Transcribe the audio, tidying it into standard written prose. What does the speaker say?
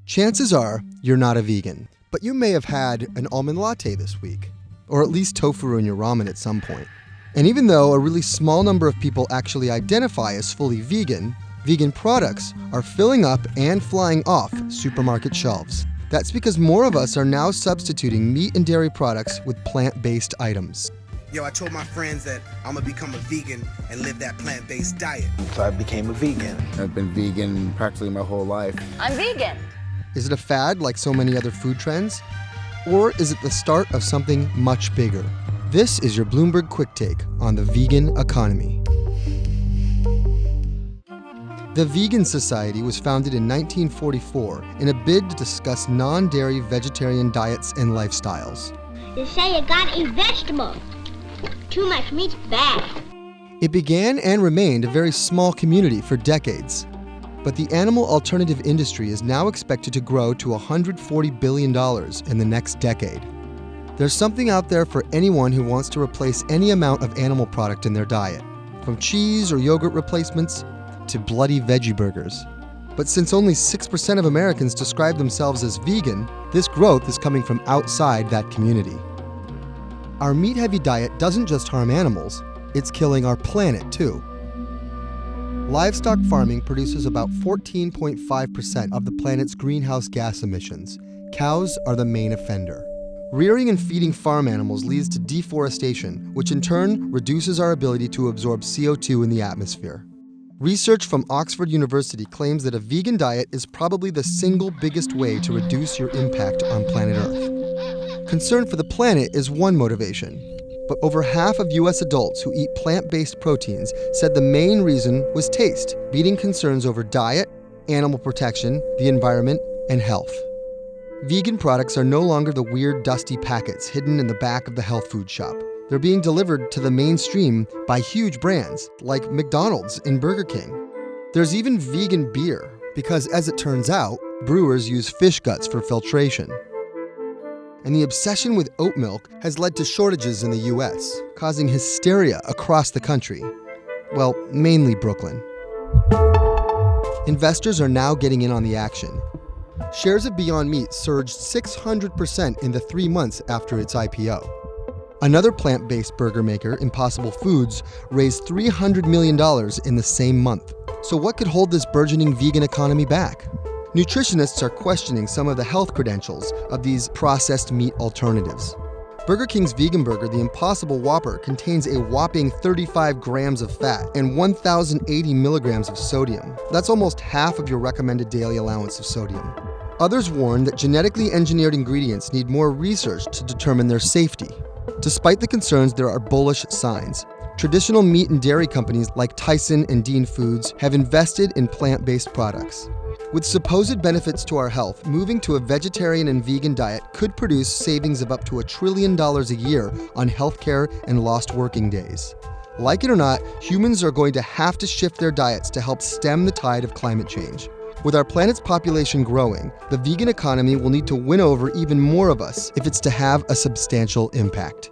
Chances are you're not a vegan, but you may have had an almond latte this week, or at least tofu in your ramen at some point. And even though a really small number of people actually identify as fully vegan, vegan products are filling up and flying off supermarket shelves. That's because more of us are now substituting meat and dairy products with plant-based items. Yo, I told my friends that I'm gonna become a vegan and live that plant-based diet. So I became a vegan. I've been vegan practically my whole life. I'm vegan. Is it a fad like so many other food trends? Or is it the start of something much bigger? This is your Bloomberg Quick Take on the vegan economy. The Vegan Society was founded in 1944 in a bid to discuss non-dairy vegetarian diets and lifestyles. They say you gotta eat vegetables. Too much meat's bad. It began and remained a very small community for decades. But the animal alternative industry is now expected to grow to $140 billion in the next decade. There's something out there for anyone who wants to replace any amount of animal product in their diet, from cheese or yogurt replacements to bloody veggie burgers. But since only 6% of Americans describe themselves as vegan, this growth is coming from outside that community. Our meat-heavy diet doesn't just harm animals, it's killing our planet too. Livestock farming produces about 14.5% of the planet's greenhouse gas emissions. Cows are the main offender. Rearing and feeding farm animals leads to deforestation, which in turn reduces our ability to absorb CO2 in the atmosphere. Research from Oxford University claims that a vegan diet is probably the single biggest way to reduce your impact on planet Earth. Concern for the planet is one motivation, but over half of US adults who eat plant-based proteins said the main reason was taste, beating concerns over diet, animal protection, the environment, and health. Vegan products are no longer the weird, dusty packets hidden in the back of the health food shop. They're being delivered to the mainstream by huge brands like McDonald's and Burger King. There's even vegan beer, because as it turns out, brewers use fish guts for filtration. And the obsession with oat milk has led to shortages in the US, causing hysteria across the country. Well, mainly Brooklyn. Investors are now getting in on the action. Shares of Beyond Meat surged 600% in the 3 months after its IPO. Another plant-based burger maker, Impossible Foods, raised $300 million in the same month. So what could hold this burgeoning vegan economy back? Nutritionists are questioning some of the health credentials of these processed meat alternatives. Burger King's vegan burger, the Impossible Whopper, contains a whopping 35 grams of fat and 1,080 milligrams of sodium. That's almost half of your recommended daily allowance of sodium. Others warn that genetically engineered ingredients need more research to determine their safety. Despite the concerns, there are bullish signs. Traditional meat and dairy companies like Tyson and Dean Foods have invested in plant-based products. With supposed benefits to our health, moving to a vegetarian and vegan diet could produce savings of up to $1 trillion a year on healthcare and lost working days. Like it or not, humans are going to have to shift their diets to help stem the tide of climate change. With our planet's population growing, the vegan economy will need to win over even more of us if it's to have a substantial impact.